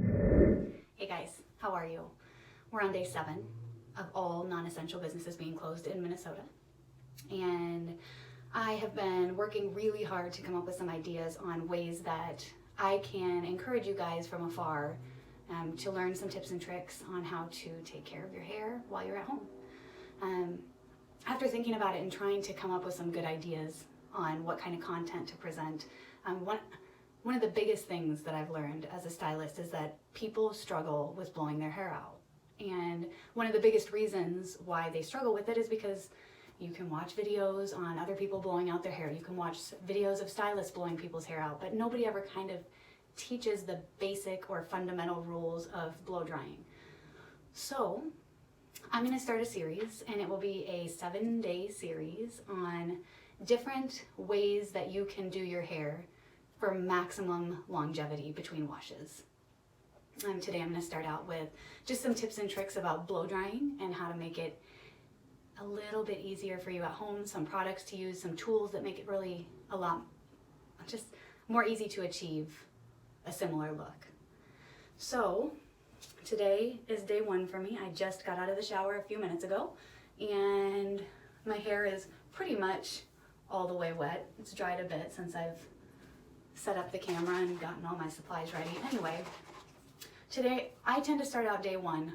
Hey guys, how are you? We're on day 7 of all non-essential businesses being closed in Minnesota. And I have been working really hard to come up with some ideas on ways that I can encourage you guys from afar to learn some tips and tricks on how to take care of your hair while you're at home. After thinking about it and trying to come up with some good ideas on what kind of content to present, one of the biggest things that I've learned as a stylist is that people struggle with blowing their hair out. And one of the biggest reasons why they struggle with it is because you can watch videos on other people blowing out their hair. You can watch videos of stylists blowing people's hair out, but nobody ever kind of teaches the basic or fundamental rules of blow drying. So I'm going to start a series, and it will be a 7-day series on different ways that you can do your hair for maximum longevity between washes. Today I'm going to start out with just some tips and tricks about blow drying and how to make it a little bit easier for you at home, some products to use, some tools that make it really a lot just more easy to achieve a similar look. So today is day 1 for me. I just got out of the shower a few minutes ago and my hair is pretty much all the way wet. It's dried a bit since I've set up the camera and gotten all my supplies ready. Anyway, today I tend to start out day 1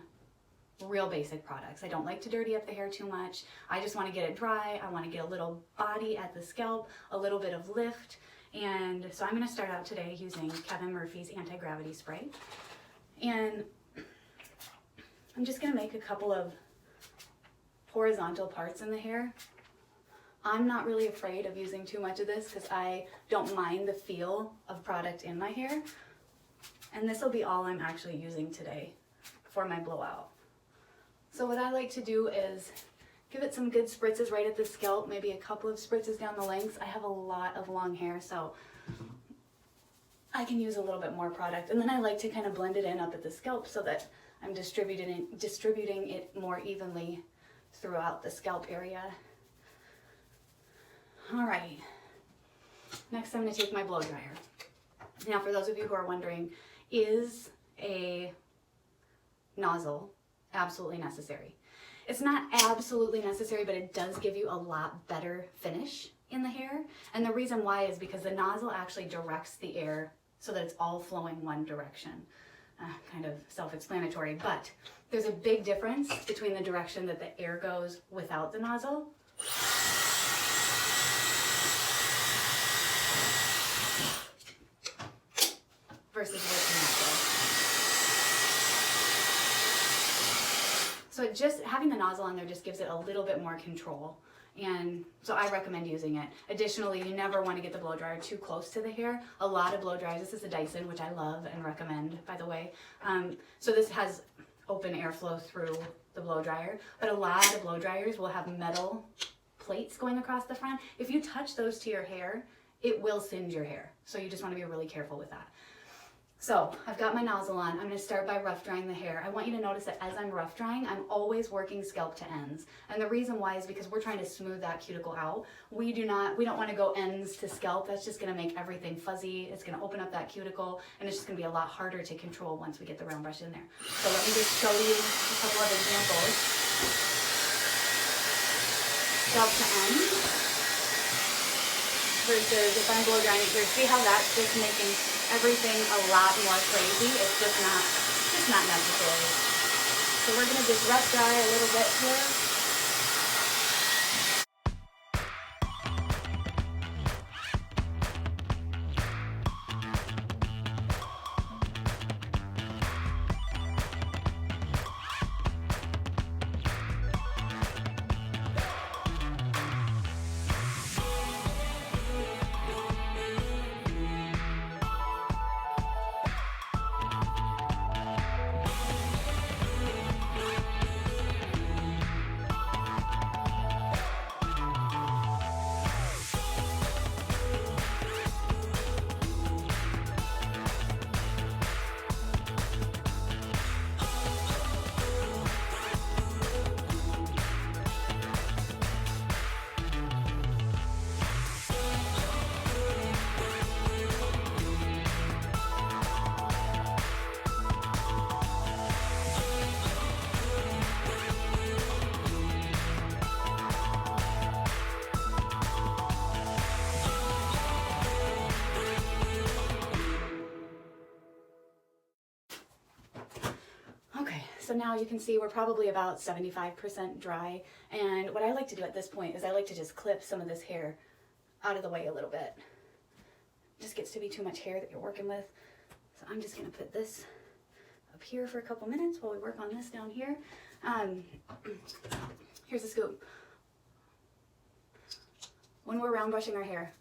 real basic products. I don't like to dirty up the hair too much. I just want to get it dry. I want to get a little body at the scalp, a little bit of lift. And so I'm going to start out today using Kevin Murphy's anti-gravity spray. And I'm just going to make a couple of horizontal parts in the hair. I'm not really afraid of using too much of this because I don't mind the feel of product in my hair. And this will be all I'm actually using today for my blowout. So what I like to do is give it some good spritzes right at the scalp, maybe a couple of spritzes down the lengths. I have a lot of long hair, so I can use a little bit more product. And then I like to kind of blend it in up at the scalp so that I'm distributing it more evenly throughout the scalp area. All right, next I'm going to take my blow dryer. Now for those of you who are wondering, is a nozzle absolutely necessary? It's not absolutely necessary, but it does give you a lot better finish in the hair. And the reason why is because the nozzle actually directs the air so that it's all flowing one direction. Kind of self-explanatory, but there's a big difference between the direction that the air goes without the nozzle versus with the nozzle. So just having the nozzle on there just gives it a little bit more control. And so I recommend using it. Additionally, you never want to get the blow dryer too close to the hair. A lot of blow dryers, this is a Dyson, which I love and recommend, by the way. So this has open airflow through the blow dryer, but a lot of blow dryers will have metal plates going across the front. If you touch those to your hair, it will singe your hair. So you just want to be really careful with that. So I've got my nozzle on. I'm going to start by rough drying the hair. I want you to notice that as I'm rough drying, I'm always working scalp to ends. And the reason why is because we're trying to smooth that cuticle out. We don't want to go ends to scalp. That's just going to make everything fuzzy. It's going to open up that cuticle, and it's just going to be a lot harder to control once we get the round brush in there. So let me just show you a couple of examples. Scalp to end versus if I'm blow drying it here. See how that's just making everything a lot more crazy? It's just not necessary. So we're gonna just rough dry a little bit here. So now you can see we're probably about 75% dry. And what I like to do at this point is I like to just clip some of this hair out of the way a little bit. Just gets to be too much hair that you're working with. So I'm just gonna put this up here for a couple minutes while we work on this down here. Here's the scoop. When we're round brushing our hair,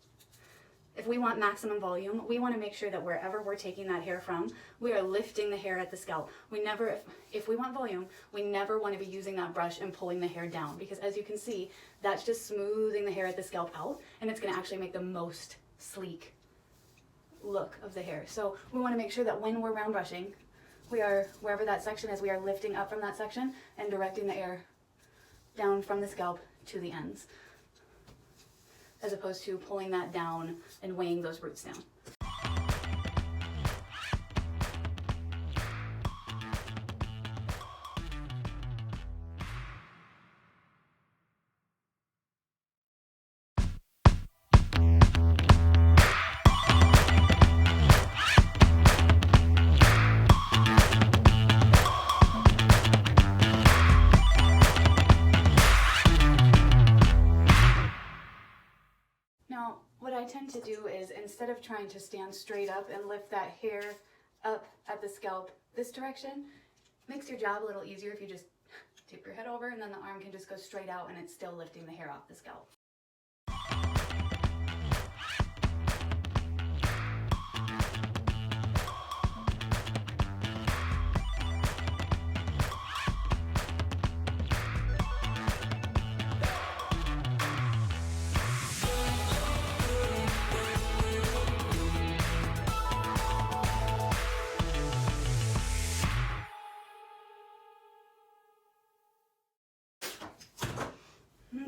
if we want maximum volume, we want to make sure that wherever we're taking that hair from, we are lifting the hair at the scalp. We never, if we want volume, we never want to be using that brush and pulling the hair down, because as you can see, that's just smoothing the hair at the scalp out, and it's going to actually make the most sleek look of the hair. So we want to make sure that when we're round brushing, we are, wherever that section is, we are lifting up from that section and directing the air down from the scalp to the ends, as opposed to pulling that down and weighing those roots down. Now, what I tend to do is, instead of trying to stand straight up and lift that hair up at the scalp this direction, makes your job a little easier if you just tip your head over and then the arm can just go straight out and it's still lifting the hair off the scalp.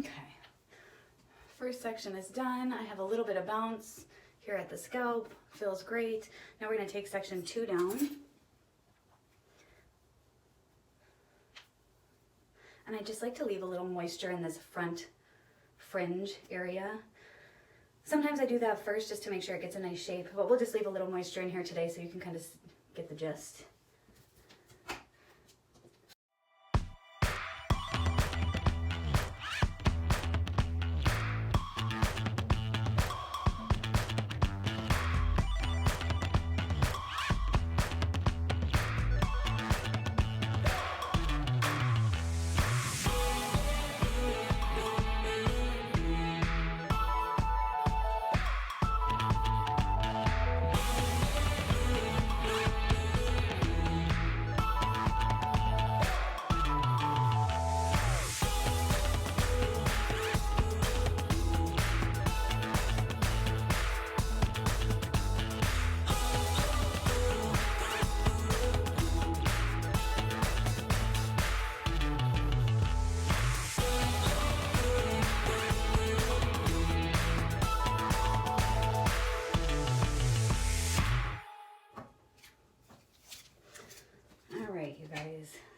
Okay, first section is done. I have a little bit of bounce here at the scalp, feels great. Now we're going to take section 2 down. And I just like to leave a little moisture in this front fringe area. Sometimes I do that first just to make sure it gets a nice shape, but we'll just leave a little moisture in here today so you can kind of get the gist.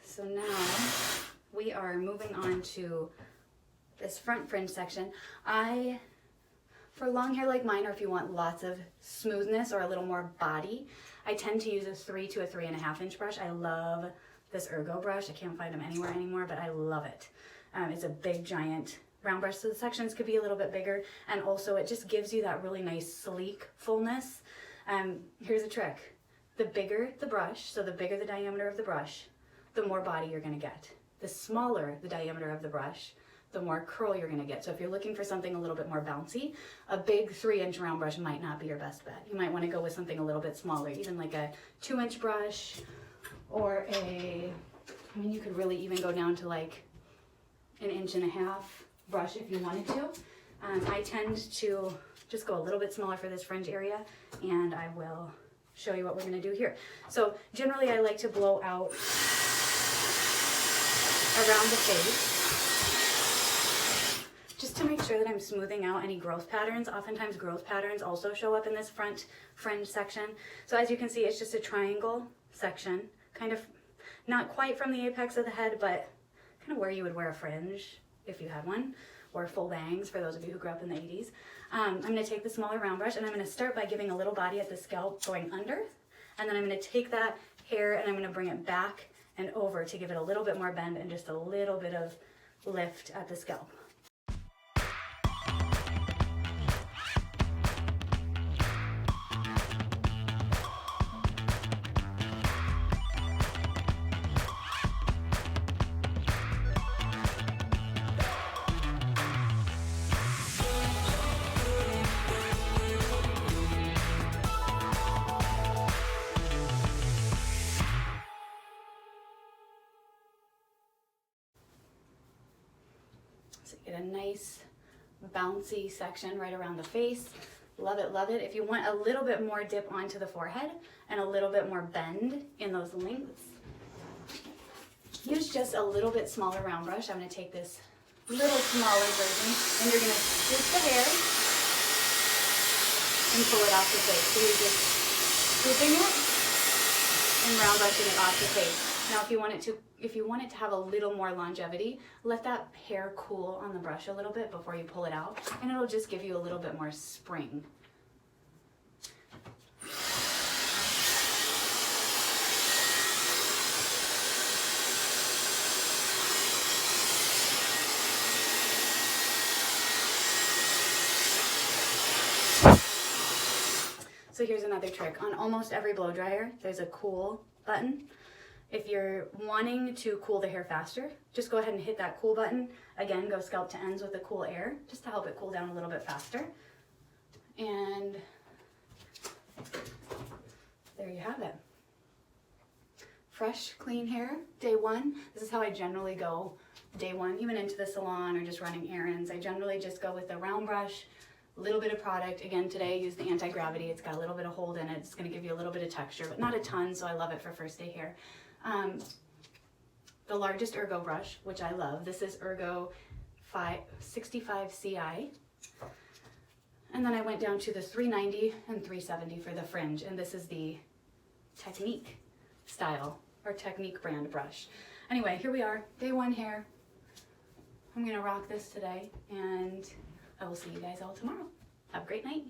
So now we are moving on to this front fringe section. For long hair like mine, or if you want lots of smoothness or a little more body, I tend to use a 3 to a 3.5 inch brush. I love this Ergo brush. I can't find them anywhere anymore, but I love it. It's a big, giant round brush, so the sections could be a little bit bigger, and also it just gives you that really nice, sleek fullness. Here's a trick. The bigger the brush, so the bigger the diameter of the brush, the more body you're going to get. The smaller the diameter of the brush, the more curl you're going to get. So if you're looking for something a little bit more bouncy, a big 3-inch round brush might not be your best bet. You might want to go with something a little bit smaller, even like a 2-inch brush, or you could really even go down to like 1.5 inch brush if you wanted to. I tend to just go a little bit smaller for this fringe area, and I will show you what we're going to do here. So generally I like to blow out around the face, just to make sure that I'm smoothing out any growth patterns. Oftentimes growth patterns also show up in this front fringe section. So as you can see, it's just a triangle section, kind of not quite from the apex of the head, but kind of where you would wear a fringe if you had one, or full bangs for those of you who grew up in the 80s. I'm going to take the smaller round brush, and I'm going to start by giving a little body at the scalp going under, and then I'm going to take that hair and I'm going to bring it back and over to give it a little bit more bend and just a little bit of lift at the scalp. So get a nice bouncy section right around the face. Love it, love it. If you want a little bit more dip onto the forehead and a little bit more bend in those lengths, use just a little bit smaller round brush. I'm going to take this little smaller version and you're going to scoop the hair and pull it off the face. So you're just scooping it and round brushing it off the face. Now if you want it to have a little more longevity, let that hair cool on the brush a little bit before you pull it out, and it'll just give you a little bit more spring. So here's another trick. On almost every blow dryer, there's a cool button. If you're wanting to cool the hair faster, just go ahead and hit that cool button. Again, go scalp to ends with the cool air, just to help it cool down a little bit faster. And there you have it. Fresh, clean hair, day one. This is how I generally go day one, even into the salon or just running errands. I generally just go with the round brush, a little bit of product. Again, today I use the anti-gravity. It's got a little bit of hold in it. It's gonna give you a little bit of texture, but not a ton, so I love it for first day hair. The largest Ergo brush, which I love. This is Ergo 65 CI. And then I went down to the 390 and 370 for the fringe, and this is the Technique style, or Technique brand brush. Anyway, here we are, day one hair. I'm gonna rock this today, and I will see you guys all tomorrow. Have a great night.